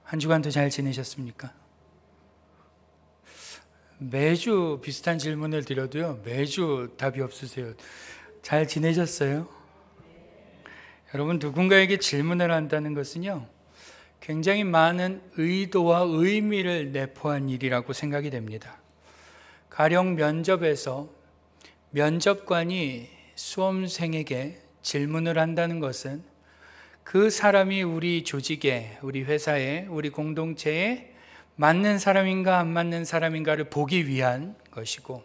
한 주간도 잘 지내셨습니까? 매주 비슷한 질문을 드려도요, 매주 답이 없으세요. 잘 지내셨어요? 여러분, 누군가에게 질문을 한다는 것은요, 굉장히 많은 의도와 의미를 내포한 일이라고 생각이 됩니다. 가령 면접에서 면접관이 수험생에게 질문을 한다는 것은 그 사람이 우리 조직에, 우리 회사에, 우리 공동체에 맞는 사람인가 안 맞는 사람인가를 보기 위한 것이고,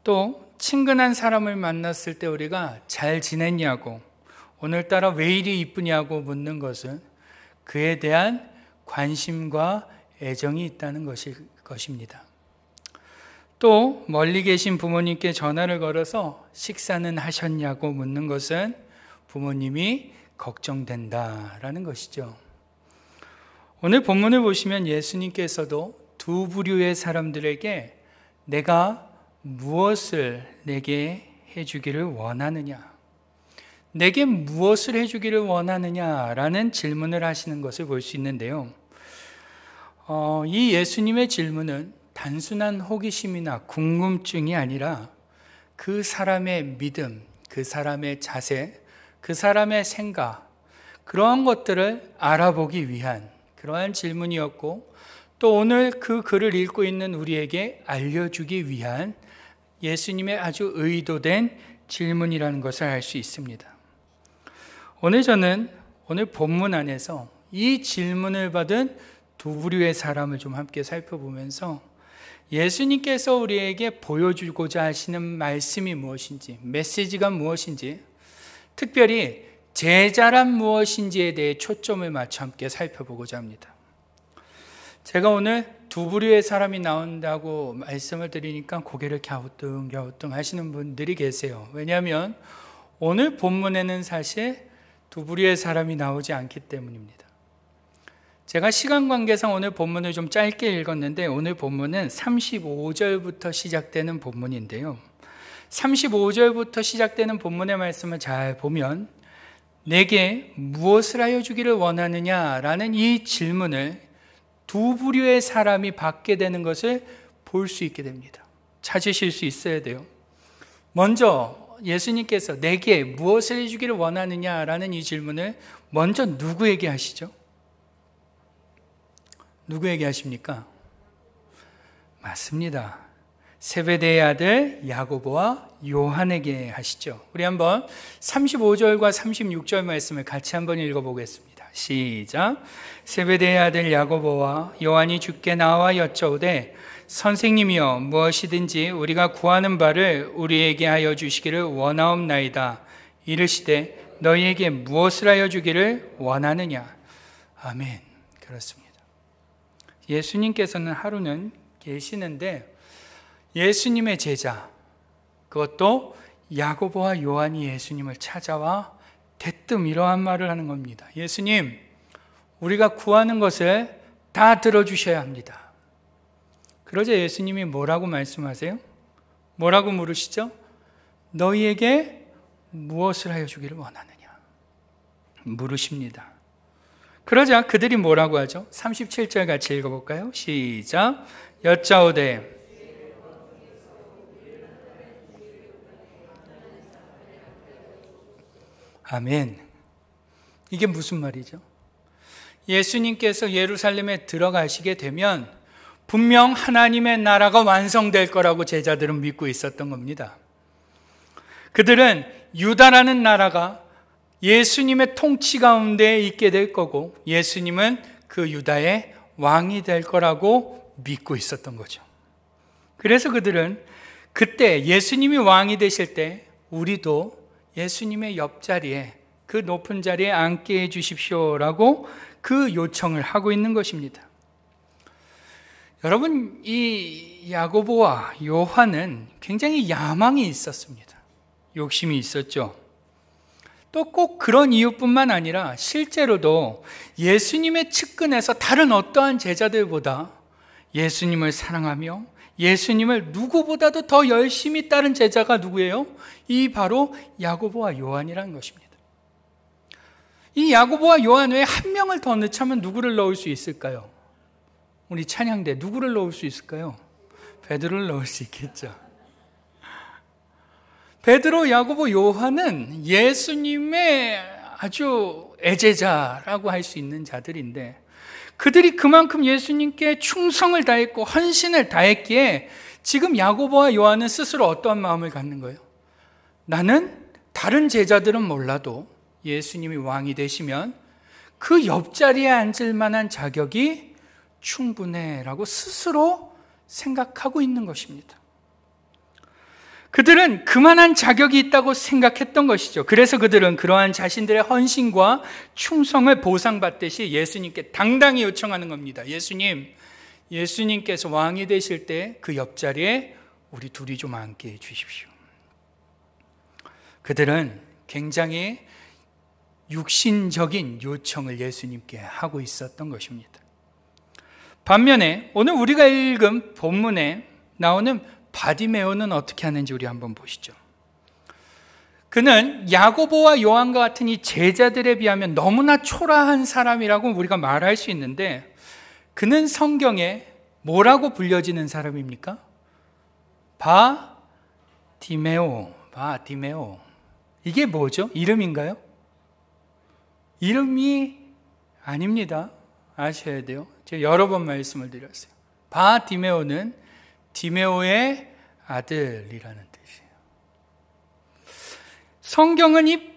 또 친근한 사람을 만났을 때 우리가 잘 지냈냐고, 오늘따라 왜 이리 이쁘냐고 묻는 것은 그에 대한 관심과 애정이 있다는 것입니다. 또 멀리 계신 부모님께 전화를 걸어서 식사는 하셨냐고 묻는 것은 부모님이 걱정된다라는 것이죠. 오늘 본문을 보시면 예수님께서도 두 부류의 사람들에게 내가 무엇을 내게 해주기를 원하느냐, 내게 무엇을 해주기를 원하느냐라는 질문을 하시는 것을 볼 수 있는데요. 이 예수님의 질문은 단순한 호기심이나 궁금증이 아니라 그 사람의 믿음, 그 사람의 자세, 그 사람의 생각, 그러한 것들을 알아보기 위한 그러한 질문이었고, 또 오늘 그 글을 읽고 있는 우리에게 알려주기 위한 예수님의 아주 의도된 질문이라는 것을 알 수 있습니다. 오늘 저는 오늘 본문 안에서 이 질문을 받은 두 부류의 사람을 좀 함께 살펴보면서 예수님께서 우리에게 보여주고자 하시는 말씀이 무엇인지, 메시지가 무엇인지, 특별히 제자란 무엇인지에 대해 초점을 맞춰 함께 살펴보고자 합니다. 제가 오늘 두 부류의 사람이 나온다고 말씀을 드리니까 고개를 갸우뚱 하시는 분들이 계세요. 왜냐하면 오늘 본문에는 사실 두 부류의 사람이 나오지 않기 때문입니다. 제가 시간 관계상 오늘 본문을 좀 짧게 읽었는데, 오늘 본문은 35절부터 시작되는 본문인데요. 35절부터 시작되는 본문의 말씀을 잘 보면 내게 무엇을 하여 주기를 원하느냐라는 이 질문을 두 부류의 사람이 받게 되는 것을 볼 수 있게 됩니다. 찾으실 수 있어야 돼요. 먼저 예수님께서 내게 무엇을 해주기를 원하느냐라는 이 질문을 먼저 누구에게 하시죠? 누구에게 하십니까? 맞습니다. 세베대의 아들 야고보와 요한에게 하시죠. 우리 한번 35절과 36절 말씀을 같이 한번 읽어보겠습니다. 시작. 세베대의 아들 야고보와 요한이 주께 나와 여쭤오되 선생님이여, 무엇이든지 우리가 구하는 바를 우리에게 하여 주시기를 원하옵나이다. 이르시되 너희에게 무엇을 하여 주기를 원하느냐. 아멘. 그렇습니다. 예수님께서는 하루는 계시는데 예수님의 제자, 그것도 야고보와 요한이 예수님을 찾아와 대뜸 이러한 말을 하는 겁니다. 예수님, 우리가 구하는 것을 다 들어주셔야 합니다. 그러자 예수님이 뭐라고 말씀하세요? 뭐라고 물으시죠? 너희에게 무엇을 하여 주기를 원하느냐 물으십니다. 그러자 그들이 뭐라고 하죠? 37절 같이 읽어볼까요? 시작. 여짜오되 아멘. 이게 무슨 말이죠? 예수님께서 예루살렘에 들어가시게 되면 분명 하나님의 나라가 완성될 거라고 제자들은 믿고 있었던 겁니다. 그들은 유다라는 나라가 예수님의 통치 가운데 있게 될 거고, 예수님은 그 유다의 왕이 될 거라고 믿고 있었던 거죠. 그래서 그들은 그때 예수님이 왕이 되실 때 우리도 예수님의 옆자리에, 그 높은 자리에 앉게 해 주십시오라고 그 요청을 하고 있는 것입니다. 여러분, 이 야고보와 요한은 굉장히 야망이 있었습니다. 욕심이 있었죠. 또 꼭 그런 이유뿐만 아니라 실제로도 예수님의 측근에서 다른 어떠한 제자들보다 예수님을 사랑하며 예수님을 누구보다도 더 열심히 따른 제자가 누구예요? 이 바로 야고보와 요한이라는 것입니다. 이 야고보와 요한 외에 한 명을 더 넣자면 누구를 넣을 수 있을까요? 우리 찬양대 누구를 넣을 수 있을까요? 베드로를 넣을 수 있겠죠. 베드로, 야고보, 요한은 예수님의 아주 애제자라고 할 수 있는 자들인데, 그들이 그만큼 예수님께 충성을 다했고 헌신을 다했기에 지금 야고보와 요한은 스스로 어떠한 마음을 갖는 거예요? 나는 다른 제자들은 몰라도 예수님이 왕이 되시면 그 옆자리에 앉을 만한 자격이 충분해라고 스스로 생각하고 있는 것입니다. 그들은 그만한 자격이 있다고 생각했던 것이죠. 그래서 그들은 그러한 자신들의 헌신과 충성을 보상받듯이 예수님께 당당히 요청하는 겁니다. 예수님께서 왕이 되실 때 그 옆자리에 우리 둘이 좀 앉게 해 주십시오. 그들은 굉장히 육신적인 요청을 예수님께 하고 있었던 것입니다. 반면에 오늘 우리가 읽은 본문에 나오는 바디메오는 어떻게 하는지 우리 한번 보시죠. 그는 야고보와 요한과 같은 이 제자들에 비하면 너무나 초라한 사람이라고 우리가 말할 수 있는데, 그는 성경에 뭐라고 불려지는 사람입니까? 바디메오. 이게 뭐죠? 이름인가요? 이름이 아닙니다. 아셔야 돼요. 제가 여러 번 말씀을 드렸어요. 바디메오는 디메오의 아들이라는 뜻이에요. 성경은 이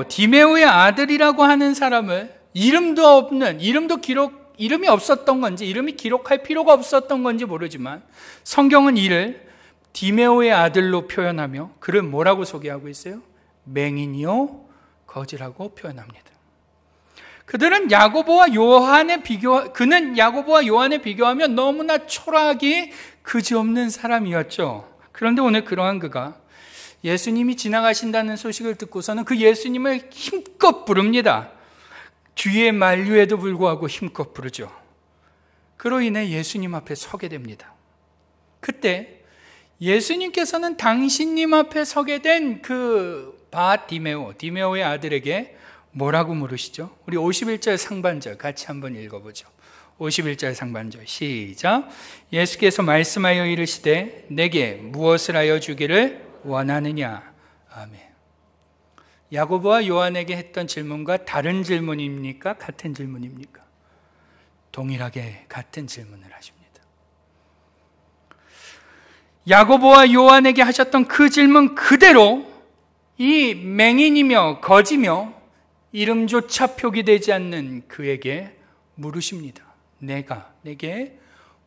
디메오의 아들이라고 하는 사람을 이름이 없었던 건지, 이름이 기록할 필요가 없었던 건지 모르지만 성경은 이를 디메오의 아들로 표현하며 그를 뭐라고 소개하고 있어요? 맹인이요 거지라고 표현합니다. 그는 야고보와 요한에 비교하면 너무나 초라하기 그지없는 사람이었죠. 그런데 오늘 그러한 그가 예수님이 지나가신다는 소식을 듣고서는 그 예수님을 힘껏 부릅니다. 뒤에 만류에도 불구하고 힘껏 부르죠. 그로 인해 예수님 앞에 서게 됩니다. 그때 예수님께서는 당신님 앞에 서게 된 그 디메오의 아들에게 뭐라고 물으시죠? 우리 51절 상반절 같이 한번 읽어보죠. 51절 상반절 시작. 예수께서 말씀하여 이르시되 내게 무엇을 하여 주기를 원하느냐. 아멘. 야고보와 요한에게 했던 질문과 다른 질문입니까? 같은 질문입니까? 동일하게 같은 질문을 하십니다. 야고보와 요한에게 하셨던 그 질문 그대로 이 맹인이며 거지며 이름조차 표기되지 않는 그에게 물으십니다. 내게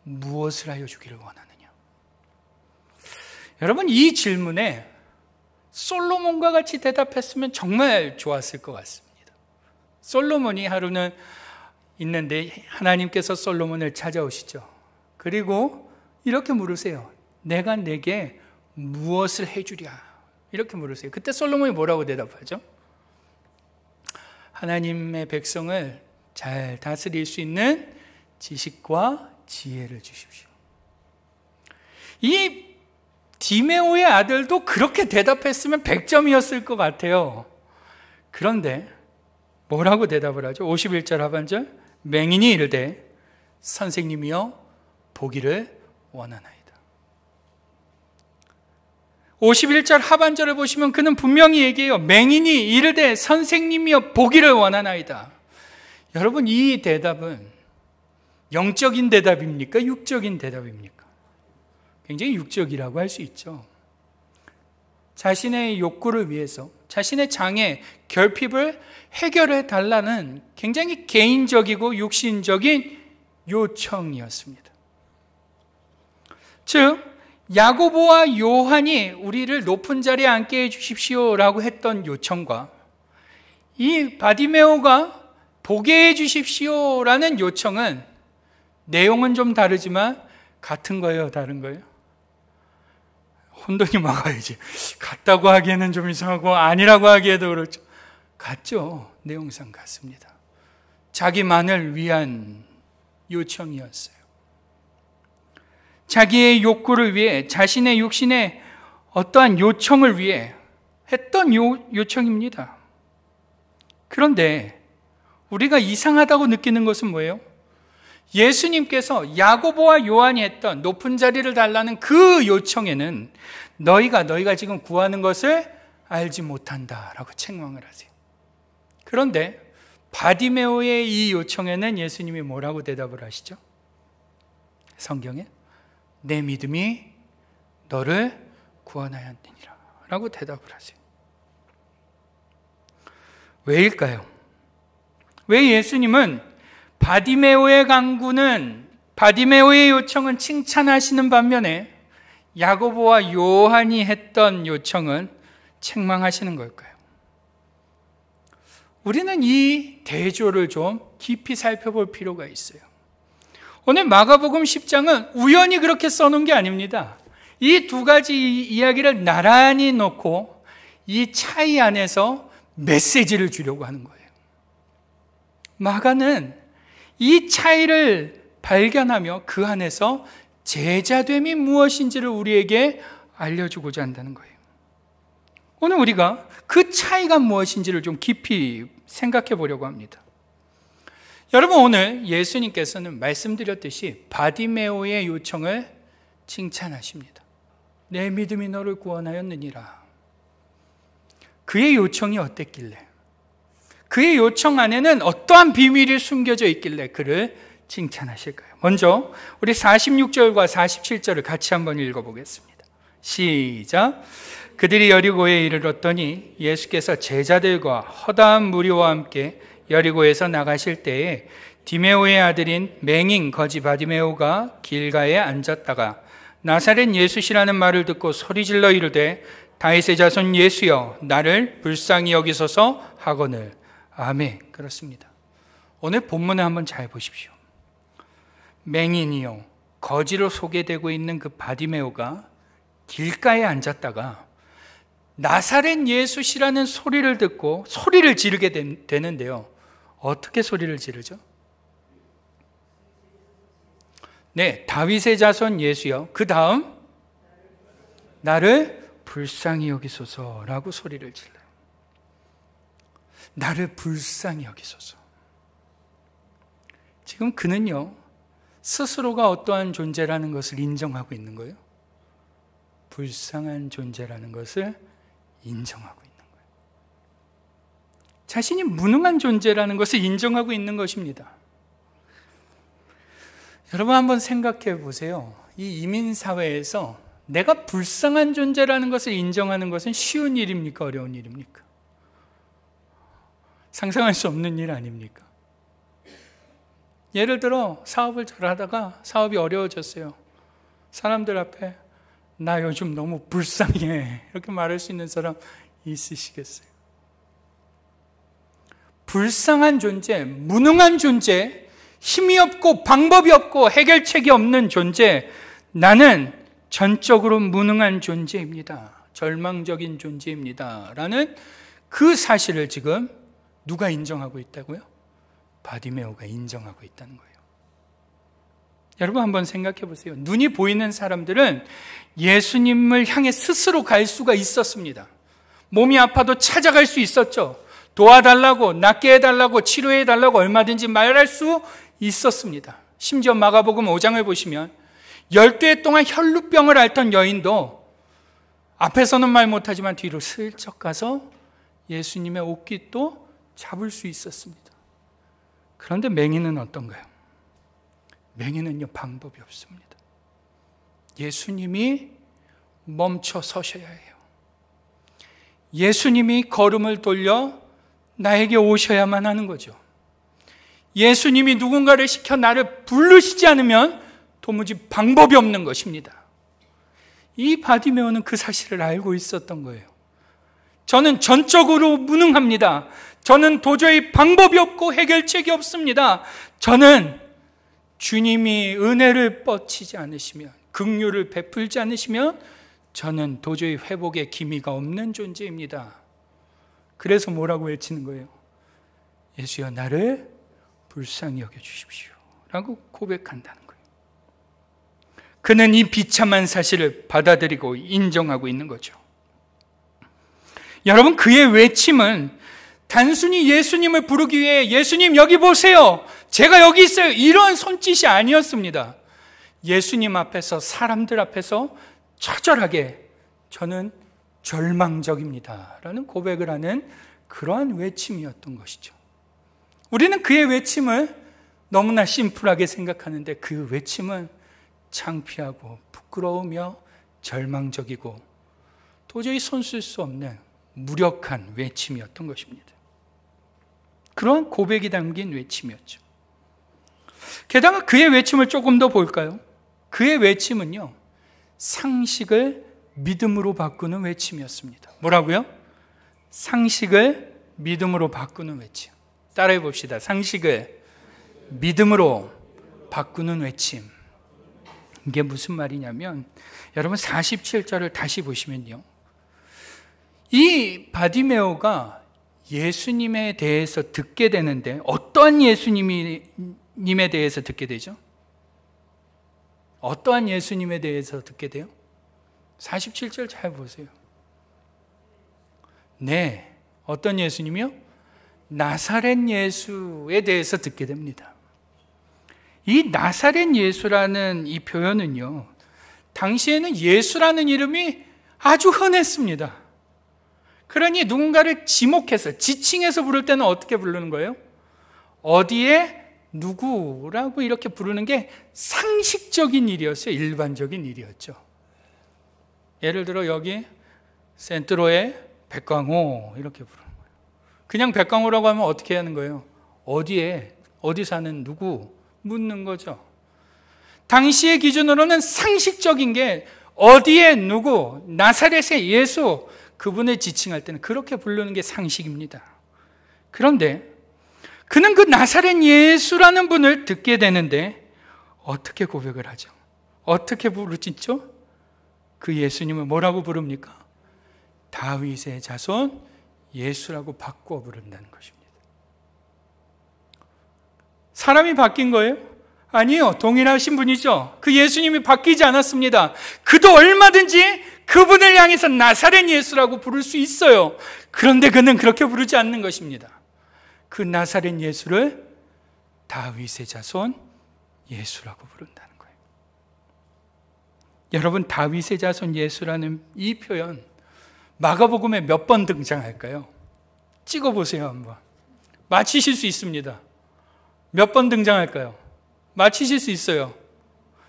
무엇을 하여 주기를 원하느냐. 여러분, 이 질문에 솔로몬과 같이 대답했으면 정말 좋았을 것 같습니다. 솔로몬이 하루는 있는데 하나님께서 솔로몬을 찾아오시죠. 그리고 이렇게 물으세요. 내가 내게 무엇을 해주랴. 이렇게 물으세요. 그때 솔로몬이 뭐라고 대답하죠? 하나님의 백성을 잘 다스릴 수 있는 지식과 지혜를 주십시오. 이 디메오의 아들도 그렇게 대답했으면 100점이었을 것 같아요. 그런데 뭐라고 대답을 하죠? 51절 하반절. 맹인이 이르되 선생님이여 보기를 원하나이다. 51절 하반절을 보시면 그는 분명히 얘기해요. 맹인이 이르되 선생님이여 보기를 원하나이다. 여러분, 이 대답은 영적인 대답입니까? 육적인 대답입니까? 굉장히 육적이라고 할 수 있죠. 자신의 욕구를 위해서 자신의 장애, 결핍을 해결해 달라는 굉장히 개인적이고 육신적인 요청이었습니다. 즉 야고보와 요한이 우리를 높은 자리에 앉게 해주십시오라고 했던 요청과 이 바디메오가 보게 해주십시오라는 요청은 내용은 좀 다르지만 같은 거예요, 다른 거예요? 혼돈이 막아야지. 같다고 하기에는 좀 이상하고 아니라고 하기에도 그렇죠. 같죠. 내용상 같습니다. 자기만을 위한 요청이었어요. 자기의 욕구를 위해, 자신의 육신의 어떠한 요청을 위해 했던 요청입니다. 그런데 우리가 이상하다고 느끼는 것은 뭐예요? 예수님께서 야고보와 요한이 했던 높은 자리를 달라는 그 요청에는 너희가 지금 구하는 것을 알지 못한다라고 책망을 하세요. 그런데 바디메오의 이 요청에는 예수님이 뭐라고 대답을 하시죠? 성경에 내 믿음이 너를 구원하였느니라 라고 대답을 하세요. 왜일까요? 왜 예수님은 바디메오의 간구는, 바디메오의 요청은 칭찬하시는 반면에 야고보와 요한이 했던 요청은 책망하시는 걸까요? 우리는 이 대조를 좀 깊이 살펴볼 필요가 있어요. 오늘 마가복음 10장은 우연히 그렇게 써놓은 게 아닙니다. 이 두 가지 이야기를 나란히 놓고 이 차이 안에서 메시지를 주려고 하는 거예요. 마가는 이 차이를 발견하며 그 안에서 제자됨이 무엇인지를 우리에게 알려주고자 한다는 거예요. 오늘 우리가 그 차이가 무엇인지를 좀 깊이 생각해 보려고 합니다. 여러분, 오늘 예수님께서는 말씀드렸듯이 바디메오의 요청을 칭찬하십니다. 내 믿음이 너를 구원하였느니라. 그의 요청이 어땠길래, 그의 요청 안에는 어떠한 비밀이 숨겨져 있길래 그를 칭찬하실까요? 먼저 우리 46절과 47절을 같이 한번 읽어보겠습니다. 시작. 그들이 여리고에 이르렀더니 예수께서 제자들과 허다한 무리와 함께 여리고에서 나가실 때에 디메오의 아들인 맹인 거지 바디메오가 길가에 앉았다가 나사렛 예수시라는 말을 듣고 소리질러 이르되 다윗의 자손 예수여 나를 불쌍히 여기소서 하거늘. 아멘. 그렇습니다. 오늘 본문을 한번 잘 보십시오. 맹인이요 거지로 소개되고 있는 그 바디메오가 길가에 앉았다가 나사렛 예수시라는 소리를 듣고 소리를 지르게 되는데요. 어떻게 소리를 지르죠? 네, 다윗의 자손 예수여 그 다음 나를 불쌍히 여기소서라고 소리를 질러요. 나를 불쌍히 여기소서. 지금 그는요 스스로가 어떠한 존재라는 것을 인정하고 있는 거예요. 불쌍한 존재라는 것을 인정하고 있는 거예요. 자신이 무능한 존재라는 것을 인정하고 있는 것입니다. 여러분 한번 생각해 보세요. 이 이민사회에서 내가 불쌍한 존재라는 것을 인정하는 것은 쉬운 일입니까? 어려운 일입니까? 상상할 수 없는 일 아닙니까? 예를 들어 사업을 잘하다가 사업이 어려워졌어요. 사람들 앞에 나 요즘 너무 불쌍해 이렇게 말할 수 있는 사람 있으시겠어요? 불쌍한 존재, 무능한 존재, 힘이 없고 방법이 없고 해결책이 없는 존재, 나는 전적으로 무능한 존재입니다. 절망적인 존재입니다. 라는 그 사실을 지금 누가 인정하고 있다고요? 바디메오가 인정하고 있다는 거예요. 여러분 한번 생각해 보세요. 눈이 보이는 사람들은 예수님을 향해 스스로 갈 수가 있었습니다. 몸이 아파도 찾아갈 수 있었죠. 도와달라고, 낫게 해달라고, 치료해달라고 얼마든지 말할 수 있었습니다. 심지어 마가복음 5장을 보시면 12해 동안 혈루병을 앓던 여인도 앞에서는 말 못하지만 뒤로 슬쩍 가서 예수님의 옷깃도 잡을 수 있었습니다. 그런데 맹인은 어떤가요? 맹인은요 방법이 없습니다. 예수님이 멈춰 서셔야 해요. 예수님이 걸음을 돌려 나에게 오셔야만 하는 거죠. 예수님이 누군가를 시켜 나를 부르시지 않으면 도무지 방법이 없는 것입니다. 이 바디메오는 그 사실을 알고 있었던 거예요. 저는 전적으로 무능합니다. 저는 도저히 방법이 없고 해결책이 없습니다. 저는 주님이 은혜를 뻗치지 않으시면, 긍휼을 베풀지 않으시면 저는 도저히 회복의 기미가 없는 존재입니다. 그래서 뭐라고 외치는 거예요? 예수여 나를 불쌍히 여겨주십시오 라고 고백한다는 거예요. 그는 이 비참한 사실을 받아들이고 인정하고 있는 거죠. 여러분, 그의 외침은 단순히 예수님을 부르기 위해 예수님 여기 보세요, 제가 여기 있어요, 이런 손짓이 아니었습니다. 예수님 앞에서, 사람들 앞에서 처절하게 저는 절망적입니다 라는 고백을 하는 그러한 외침이었던 것이죠. 우리는 그의 외침을 너무나 심플하게 생각하는데 그 외침은 창피하고 부끄러우며 절망적이고 도저히 손쓸 수 없는 무력한 외침이었던 것입니다. 그런 고백이 담긴 외침이었죠. 게다가 그의 외침을 조금 더 볼까요? 그의 외침은요, 상식을 믿음으로 바꾸는 외침이었습니다. 뭐라고요? 상식을 믿음으로 바꾸는 외침. 따라해 봅시다. 상식을 믿음으로 바꾸는 외침. 이게 무슨 말이냐면, 여러분 47절을 다시 보시면요, 이 바디메오가 예수님에 대해서 듣게 되는데 어떠한 예수님에 대해서 듣게 되죠? 어떠한 예수님에 대해서 듣게 돼요? 47절 잘 보세요. 네, 어떤 예수님이요? 나사렛 예수에 대해서 듣게 됩니다. 이 나사렛 예수라는 이 표현은요, 당시에는 예수라는 이름이 아주 흔했습니다. 그러니 누군가를 지목해서, 지칭해서 부를 때는 어떻게 부르는 거예요? 어디에 누구라고 이렇게 부르는 게 상식적인 일이었어요. 일반적인 일이었죠. 예를 들어 여기 센트로에 백광호 이렇게 부르는 거예요. 그냥 백광호라고 하면 어떻게 하는 거예요? 어디에, 어디 사는 누구 묻는 거죠. 당시의 기준으로는 상식적인 게 어디에 누구, 나사렛의 예수, 그분을 지칭할 때는 그렇게 부르는 게 상식입니다. 그런데 그는 그 나사렛 예수라는 분을 듣게 되는데 어떻게 고백을 하죠? 어떻게 부르짖죠? 그 예수님을 뭐라고 부릅니까? 다윗의 자손 예수라고 바꾸어 부른다는 것입니다. 사람이 바뀐 거예요? 아니요, 동일하신 분이죠. 그 예수님이 바뀌지 않았습니다. 그도 얼마든지 그분을 향해서 나사렛 예수라고 부를 수 있어요. 그런데 그는 그렇게 부르지 않는 것입니다. 그 나사렛 예수를 다윗의 자손 예수라고 부른다는 거예요. 여러분, 다윗의 자손 예수라는 이 표현 마가복음에 몇 번 등장할까요? 찍어보세요. 한번 맞히실 수 있습니다. 몇 번 등장할까요? 맞히실 수 있어요.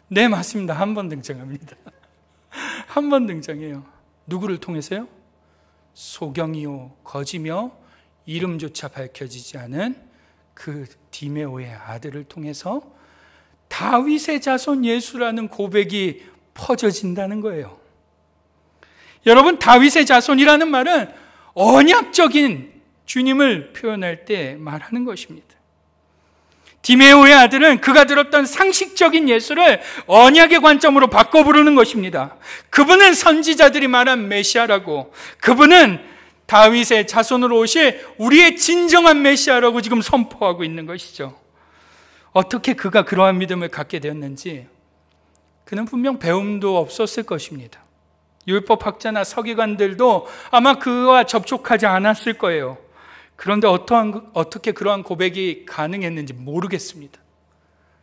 네, 맞습니다. 한 번 등장합니다. 한 번 등장해요. 누구를 통해서요? 소경이요 거지며 이름조차 밝혀지지 않은 그 디메오의 아들을 통해서 다윗의 자손 예수라는 고백이 퍼져진다는 거예요. 여러분, 다윗의 자손이라는 말은 언약적인 주님을 표현할 때 말하는 것입니다. 디메오의 아들은 그가 들었던 상식적인 예수를 언약의 관점으로 바꿔 부르는 것입니다. 그분은 선지자들이 말한 메시아라고, 그분은 다윗의 자손으로 오실 우리의 진정한 메시아라고 지금 선포하고 있는 것이죠. 어떻게 그가 그러한 믿음을 갖게 되었는지, 그는 분명 배움도 없었을 것입니다. 율법학자나 서기관들도 아마 그와 접촉하지 않았을 거예요. 그런데 어떻게 그러한 고백이 가능했는지 모르겠습니다.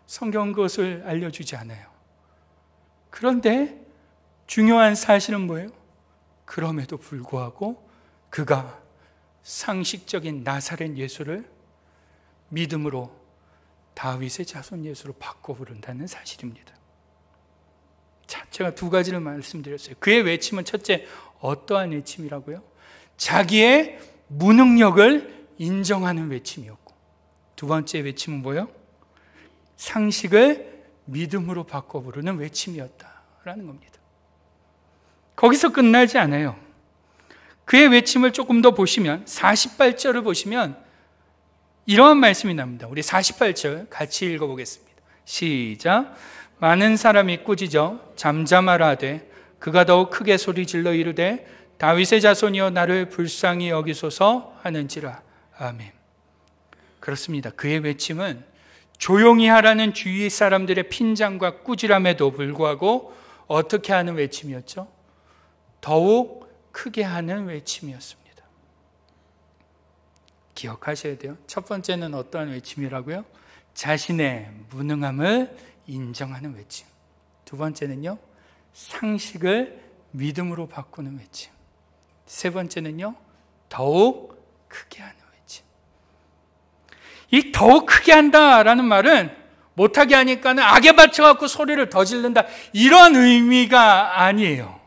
성경은 그것을 알려주지 않아요. 그런데 중요한 사실은 뭐예요? 그럼에도 불구하고 그가 상식적인 나사렛 예수를 믿음으로 다윗의 자손 예수로 바꿔 부른다는 사실입니다. 자, 제가 두 가지를 말씀드렸어요. 그의 외침은 첫째, 어떠한 외침이라고요? 자기의 무능력을 인정하는 외침이었고, 두 번째 외침은 뭐예요? 상식을 믿음으로 바꿔 부르는 외침이었다라는 겁니다. 거기서 끝나지 않아요. 그의 외침을 조금 더 보시면 48절을 보시면 이러한 말씀이 납니다. 우리 48절 같이 읽어보겠습니다. 시작. 많은 사람이 꾸짖어 잠잠하라되 그가 더욱 크게 소리질러 이르되 다윗의 자손이여 나를 불쌍히 여기소서 하는지라. 아멘. 그렇습니다. 그의 외침은 조용히 하라는 주위 사람들의 핀잔과 꾸지람에도 불구하고 어떻게 하는 외침이었죠? 더욱 크게 하는 외침이었습니다. 기억하셔야 돼요. 첫 번째는 어떠한 외침이라고요? 자신의 무능함을 인정하는 외침. 두 번째는요, 상식을 믿음으로 바꾸는 외침. 세 번째는요, 더욱 크게 하는 외침. 이 더욱 크게 한다라는 말은 못하게 하니까는 악에 받쳐갖고 소리를 더 지른다, 이런 의미가 아니에요.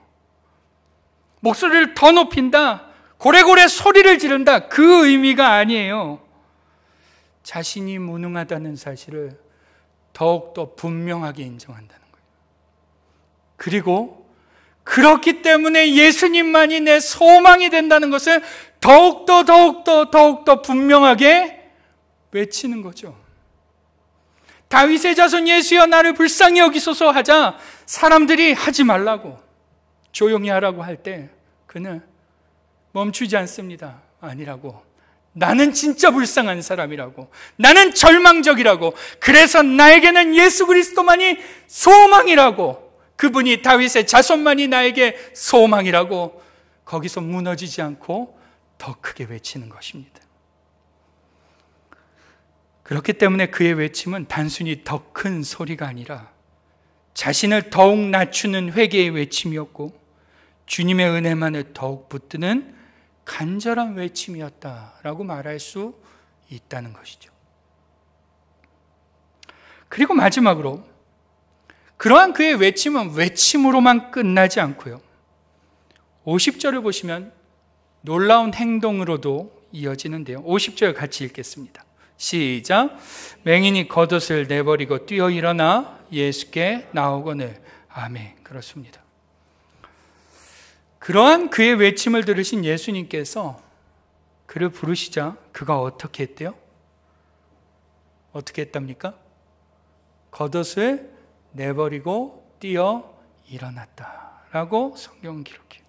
목소리를 더 높인다, 고래고래 소리를 지른다, 그 의미가 아니에요. 자신이 무능하다는 사실을 더욱더 분명하게 인정한다는 거예요. 그리고 그렇기 때문에 예수님만이 내 소망이 된다는 것을 더욱더 분명하게 외치는 거죠. 다윗의 자손 예수여 나를 불쌍히 여기소서 하자 사람들이 하지 말라고, 조용히 하라고 할 때 그는 멈추지 않습니다. 아니라고, 나는 진짜 불쌍한 사람이라고, 나는 절망적이라고, 그래서 나에게는 예수 그리스도만이 소망이라고, 그분이 다윗의 자손만이 나에게 소망이라고, 거기서 무너지지 않고 더 크게 외치는 것입니다. 그렇기 때문에 그의 외침은 단순히 더 큰 소리가 아니라 자신을 더욱 낮추는 회개의 외침이었고, 주님의 은혜만을 더욱 붙드는 간절한 외침이었다라고 말할 수 있다는 것이죠. 그리고 마지막으로 그러한 그의 외침은 외침으로만 끝나지 않고요, 50절을 보시면 놀라운 행동으로도 이어지는데요. 50절 같이 읽겠습니다. 시작. 맹인이 겉옷을 내버리고 뛰어 일어나 예수께 나오거늘. 아멘. 그렇습니다. 그러한 그의 외침을 들으신 예수님께서 그를 부르시자 그가 어떻게 했대요? 어떻게 했답니까? 겉옷을 내버리고 뛰어 일어났다라고 성경은 기록해요.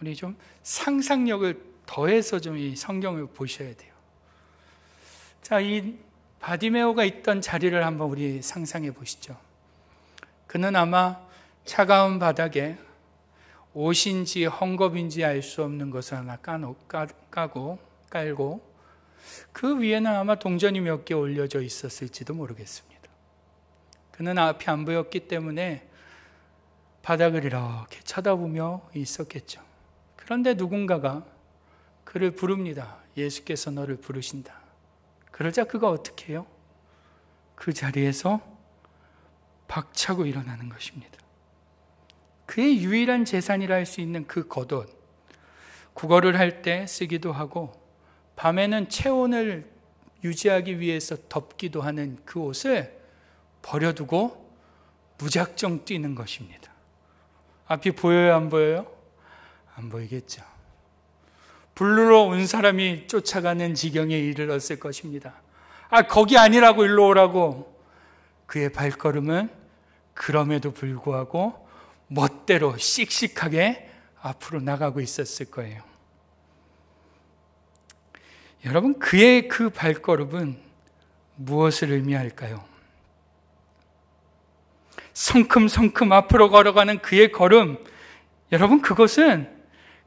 우리 좀 상상력을 더해서 좀 이 성경을 보셔야 돼요. 자, 이 바디메오가 있던 자리를 한번 우리 상상해 보시죠. 그는 아마 차가운 바닥에 옷인지 헝겊인지 알 수 없는 것을 하나 깔고 그 위에는 아마 동전이 몇 개 올려져 있었을지도 모르겠습니다. 그는 앞이 안 보였기 때문에 바닥을 이렇게 쳐다보며 있었겠죠. 그런데 누군가가 그를 부릅니다. 예수께서 너를 부르신다. 그러자 그가 어떻게 해요? 그 자리에서 박차고 일어나는 것입니다. 그의 유일한 재산이라 할 수 있는 그 겉옷, 구걸을 할 때 쓰기도 하고 밤에는 체온을 유지하기 위해서 덮기도 하는 그 옷을 버려두고 무작정 뛰는 것입니다. 앞이 보여요, 안 보여요? 안 보이겠죠. 불르러 온 사람이 쫓아가는 지경에 이르렀을 것입니다. 거기 아니라고 일로 오라고. 그의 발걸음은 그럼에도 불구하고 멋대로 씩씩하게 앞으로 나가고 있었을 거예요. 여러분, 그의 그 발걸음은 무엇을 의미할까요? 성큼성큼 앞으로 걸어가는 그의 걸음, 여러분, 그것은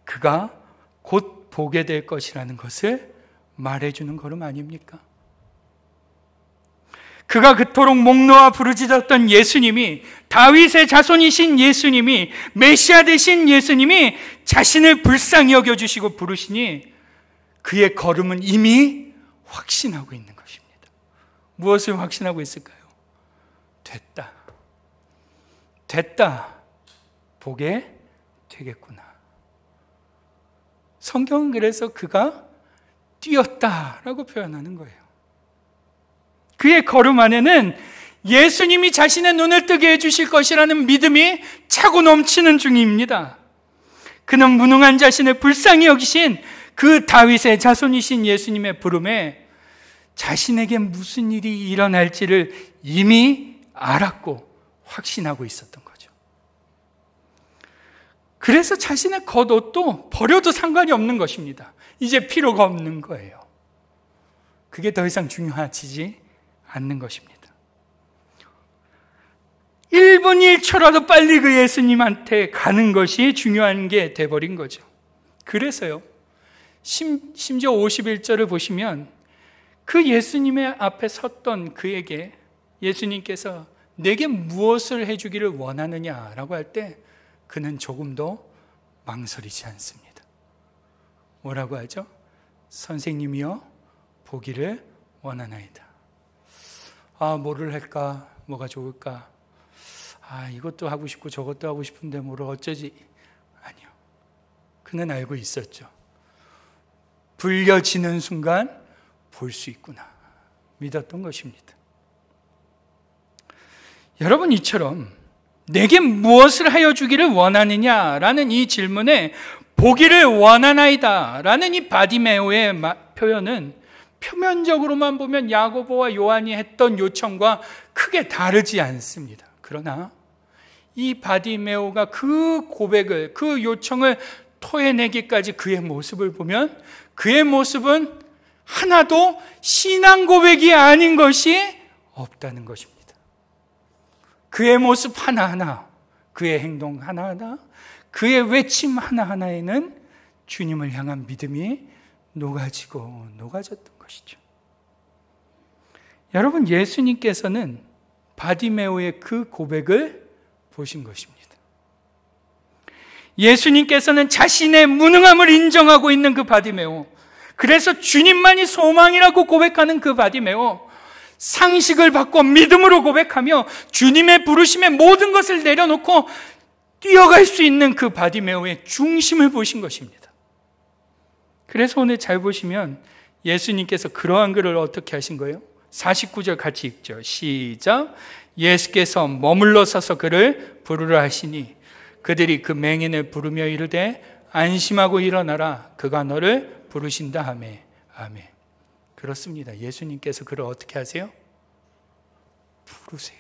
그가 곧 보게 될 것이라는 것을 말해주는 걸음 아닙니까? 그가 그토록 목 놓아 부르짖었던 예수님이, 다윗의 자손이신 예수님이, 메시아 되신 예수님이 자신을 불쌍히 여겨주시고 부르시니 그의 걸음은 이미 확신하고 있는 것입니다. 무엇을 확신하고 있을까요? 됐다. 보게 되겠구나. 성경은 그래서 그가 뛰었다라고 표현하는 거예요. 그의 걸음 안에는 예수님이 자신의 눈을 뜨게 해주실 것이라는 믿음이 차고 넘치는 중입니다. 그는 무능한 자신을 불쌍히 여기신 그 다윗의 자손이신 예수님의 부름에 자신에게 무슨 일이 일어날지를 이미 알았고 확신하고 있었던 거죠. 그래서 자신의 겉옷도 버려도 상관이 없는 것입니다. 이제 필요가 없는 거예요. 그게 더 이상 중요하지 않는 것입니다. 1분 1초라도 빨리 그 예수님한테 가는 것이 중요한 게 돼버린 거죠. 그래서요, 심지어 51절을 보시면 그 예수님의 앞에 섰던 그에게 예수님께서 내게 무엇을 해주기를 원하느냐라고 할 때 그는 조금도 망설이지 않습니다. 뭐라고 하죠? 선생님이여 보기를 원하나이다. 뭐를 할까? 뭐가 좋을까? 이것도 하고 싶고 저것도 하고 싶은데 뭐를 어쩌지? 아니요. 그는 알고 있었죠. 불려지는 순간 볼 수 있구나. 믿었던 것입니다. 여러분, 이처럼 내게 무엇을 하여 주기를 원하느냐라는 이 질문에 보기를 원하나이다 라는 이 바디메오의 표현은 표면적으로만 보면 야고보와 요한이 했던 요청과 크게 다르지 않습니다. 그러나 이 바디메오가 그 고백을, 그 요청을 토해내기까지 그의 모습을 보면 그의 모습은 하나도 신앙 고백이 아닌 것이 없다는 것입니다. 그의 모습 하나하나, 그의 행동 하나하나, 그의 외침 하나하나에는 주님을 향한 믿음이 녹아지고 녹아졌던 것이죠. 여러분, 예수님께서는 바디메오의 그 고백을 보신 것입니다. 예수님께서는 자신의 무능함을 인정하고 있는 그 바디메오, 그래서 주님만이 소망이라고 고백하는 그 바디메오, 상식을 바꿔 믿음으로 고백하며 주님의 부르심에 모든 것을 내려놓고 뛰어갈 수 있는 그 바디메오의 중심을 보신 것입니다. 그래서 오늘 잘 보시면 예수님께서 그러한 글을 어떻게 하신 거예요? 49절 같이 읽죠. 시작. 예수께서 머물러 서서 그를 부르라 하시니 그들이 그 맹인을 부르며 이르되 안심하고 일어나라 그가 너를 부르신다 하매. 아멘. 그렇습니다. 예수님께서 그를 어떻게 하세요? 부르세요.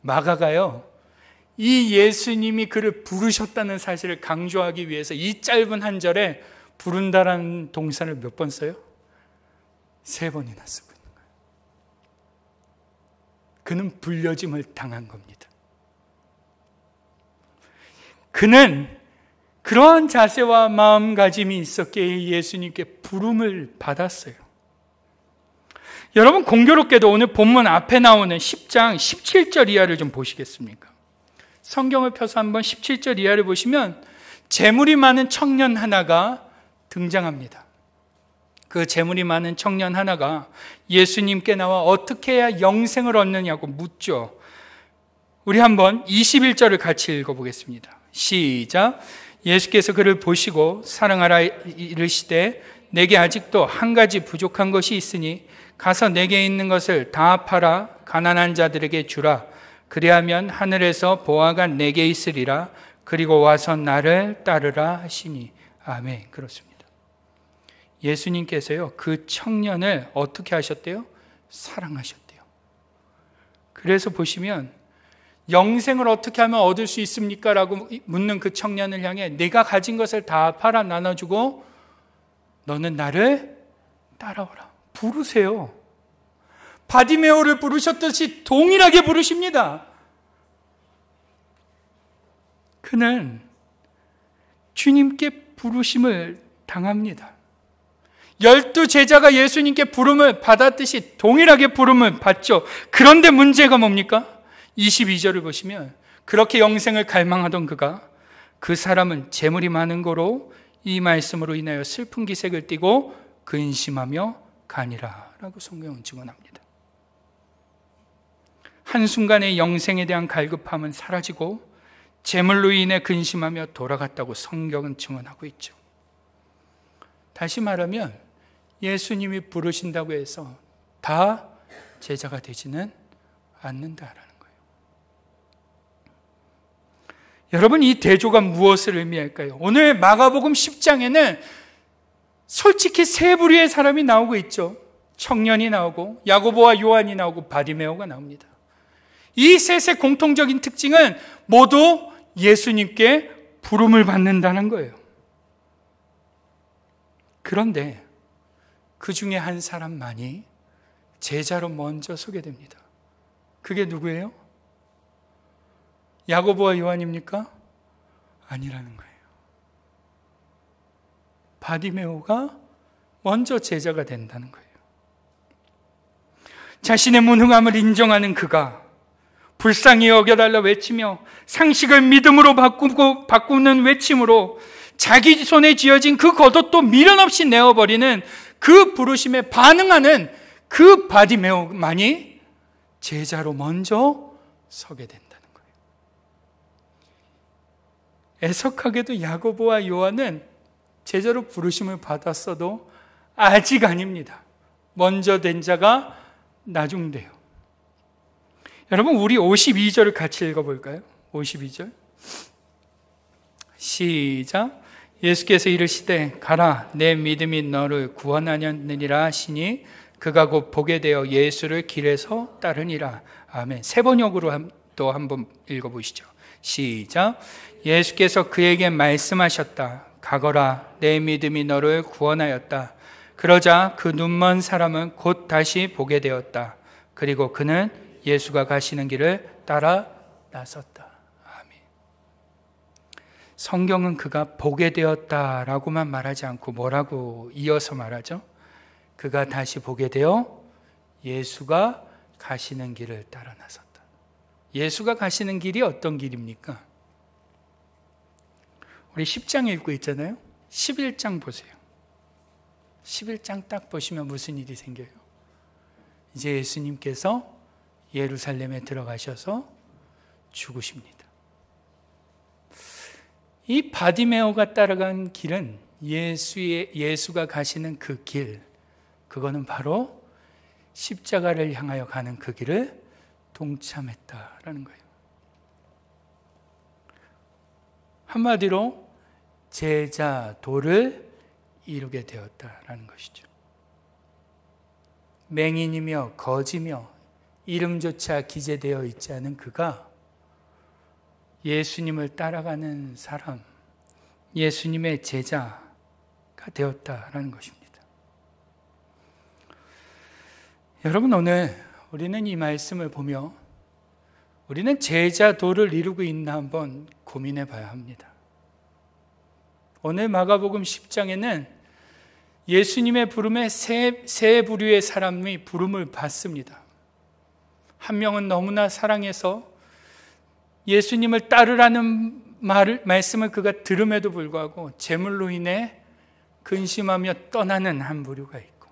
마가가요, 이 예수님이 그를 부르셨다는 사실을 강조하기 위해서 이 짧은 한 절에 부른다라는 동사를 몇 번 써요? 3번이나 쓰고 있는 거예요. 그는 불려짐을 당한 겁니다. 그는 그러한 자세와 마음가짐이 있었기에 예수님께 부름을 받았어요. 여러분, 공교롭게도 오늘 본문 앞에 나오는 10장 17절 이하를 좀 보시겠습니까? 성경을 펴서 한번 17절 이하를 보시면 재물이 많은 청년 하나가 등장합니다. 그 재물이 많은 청년 하나가 예수님께 나와 어떻게 해야 영생을 얻느냐고 묻죠. 우리 한번 21절을 같이 읽어보겠습니다. 시작. 예수께서 그를 보시고 사랑하라 이르시되 내게 아직도 한 가지 부족한 것이 있으니 가서 내게 있는 것을 다 팔아 가난한 자들에게 주라. 그리하면 하늘에서 보화가 내게 있으리라. 그리고 와서 나를 따르라 하시니. 아멘. 그렇습니다. 예수님께서요, 그 청년을 어떻게 하셨대요? 사랑하셨대요. 그래서 보시면 영생을 어떻게 하면 얻을 수 있습니까? 라고 묻는 그 청년을 향해 내가 가진 것을 다 팔아 나눠주고 너는 나를 따라오라. 부르세요. 바디메오를 부르셨듯이 동일하게 부르십니다. 그는 주님께 부르심을 당합니다. 12 제자가 예수님께 부름을 받았듯이 동일하게 부름을 받죠. 그런데 문제가 뭡니까? 22절을 보시면 그렇게 영생을 갈망하던 그가 그 사람은 재물이 많은 거로 이 말씀으로 인하여 슬픈 기색을 띠고 근심하며 가니라 라고 성경은 증언합니다. 한순간에 영생에 대한 갈급함은 사라지고 재물로 인해 근심하며 돌아갔다고 성경은 증언하고 있죠. 다시 말하면 예수님이 부르신다고 해서 다 제자가 되지는 않는다라는 거예요. 여러분, 이 대조가 무엇을 의미할까요? 오늘 마가복음 10장에는 솔직히 세 부류의 사람이 나오고 있죠. 청년이 나오고 야고보와 요한이 나오고 바디메오가 나옵니다. 이 셋의 공통적인 특징은 모두 예수님께 부름을 받는다는 거예요. 그런데 그 중에 한 사람만이 제자로 먼저 서게 됩니다. 그게 누구예요? 야고보와 요한입니까? 아니라는 거예요. 바디메오가 먼저 제자가 된다는 거예요. 자신의 무능함을 인정하는 그가 불쌍히 여겨달라 외치며 상식을 믿음으로 바꾸는 외침으로 자기 손에 쥐어진 그 겉옷도 미련 없이 내어버리는 그 부르심에 반응하는 그 바디메오만이 제자로 먼저 서게 된다는 거예요. 애석하게도 야고보와 요한은 제자로 부르심을 받았어도 아직 아닙니다. 먼저 된 자가 나중돼요. 여러분, 우리 52절을 같이 읽어볼까요? 52절 시작. 예수께서 이르시되 가라, 내 믿음이 너를 구원하였느니라 하시니 그가 곧 보게 되어 예수를 길에서 따르니라. 아멘. 세 번역으로 또 한번 읽어보시죠. 시작. 예수께서 그에게 말씀하셨다. 가거라, 내 믿음이 너를 구원하였다. 그러자 그 눈먼 사람은 곧 다시 보게 되었다. 그리고 그는 예수가 가시는 길을 따라 나섰다. 아멘. 성경은 그가 보게 되었다라고만 말하지 않고 뭐라고 이어서 말하죠? 그가 다시 보게 되어 예수가 가시는 길을 따라 나섰다. 예수가 가시는 길이 어떤 길입니까? 우리 10장 읽고 있잖아요. 11장 보세요. 11장 딱 보시면 무슨 일이 생겨요? 이제 예수님께서 예루살렘에 들어가셔서 죽으십니다. 이 바디메오가 따라간 길은 예수가 가시는 그 길, 그거는 바로 십자가를 향하여 가는 그 길을 동참했다라는 거예요. 한마디로 제자도를 이루게 되었다라는 것이죠. 맹인이며 거지며 이름조차 기재되어 있지 않은 그가 예수님을 따라가는 사람, 예수님의 제자가 되었다라는 것입니다. 여러분, 오늘 우리는 이 말씀을 보며 우리는 제자도를 이루고 있나 한번 고민해 봐야 합니다. 오늘 마가복음 10장에는 예수님의 부름에 세 부류의 사람이 부름을 받습니다. 한 명은 너무나 사랑해서 예수님을 따르라는 말씀을 그가 들음에도 불구하고 재물로 인해 근심하며 떠나는 한 부류가 있고,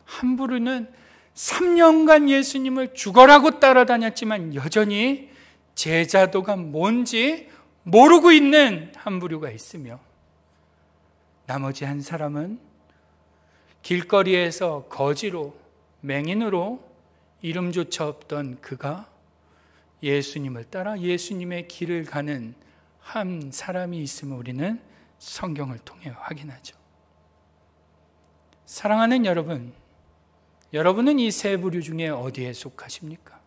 한 부류는 3년간 예수님을 죽어라고 따라다녔지만 여전히 제자도가 뭔지 모르고 있는 한 부류가 있으며, 나머지 한 사람은 길거리에서 거지로 맹인으로 이름조차 없던 그가 예수님을 따라 예수님의 길을 가는 한 사람이 있음을 우리는 성경을 통해 확인하죠. 사랑하는 여러분, 여러분은 이 세 부류 중에 어디에 속하십니까?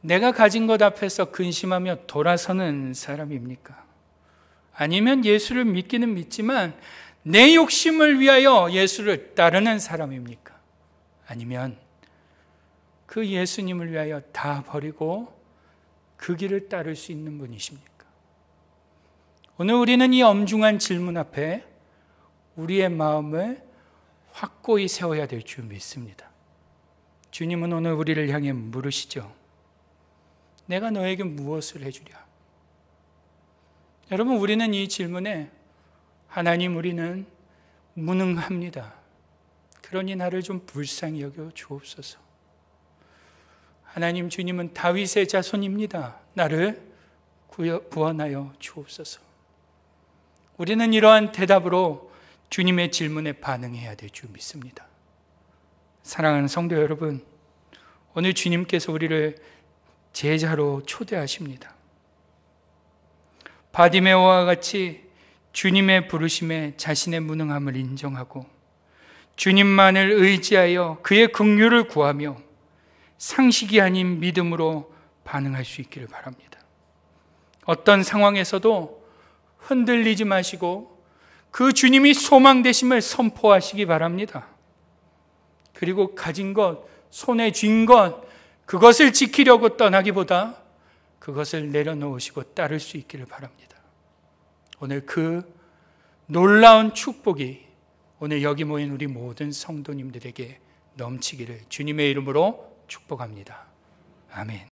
내가 가진 것 앞에서 근심하며 돌아서는 사람입니까? 아니면 예수를 믿기는 믿지만 내 욕심을 위하여 예수를 따르는 사람입니까? 아니면 그 예수님을 위하여 다 버리고 그 길을 따를 수 있는 분이십니까? 오늘 우리는 이 엄중한 질문 앞에 우리의 마음을 확고히 세워야 될 줄 믿습니다. 주님은 오늘 우리를 향해 물으시죠. 내가 너에게 무엇을 해주랴? 여러분, 우리는 이 질문에 하나님, 우리는 무능합니다. 그러니 나를 좀 불쌍히 여겨 주옵소서. 하나님, 주님은 다윗의 자손입니다. 나를 구원하여 주옵소서. 우리는 이러한 대답으로 주님의 질문에 반응해야 될 줄 믿습니다. 사랑하는 성도 여러분, 오늘 주님께서 우리를 제자로 초대하십니다. 바디메오와 같이 주님의 부르심에 자신의 무능함을 인정하고 주님만을 의지하여 그의 긍휼을 구하며 상식이 아닌 믿음으로 반응할 수 있기를 바랍니다. 어떤 상황에서도 흔들리지 마시고 그 주님이 소망 되심을 선포하시기 바랍니다. 그리고 가진 것, 손에 쥔 것, 그것을 지키려고 떠나기보다 그것을 내려놓으시고 따를 수 있기를 바랍니다. 오늘 그 놀라운 축복이 오늘 여기 모인 우리 모든 성도님들에게 넘치기를 주님의 이름으로 축복합니다. 아멘.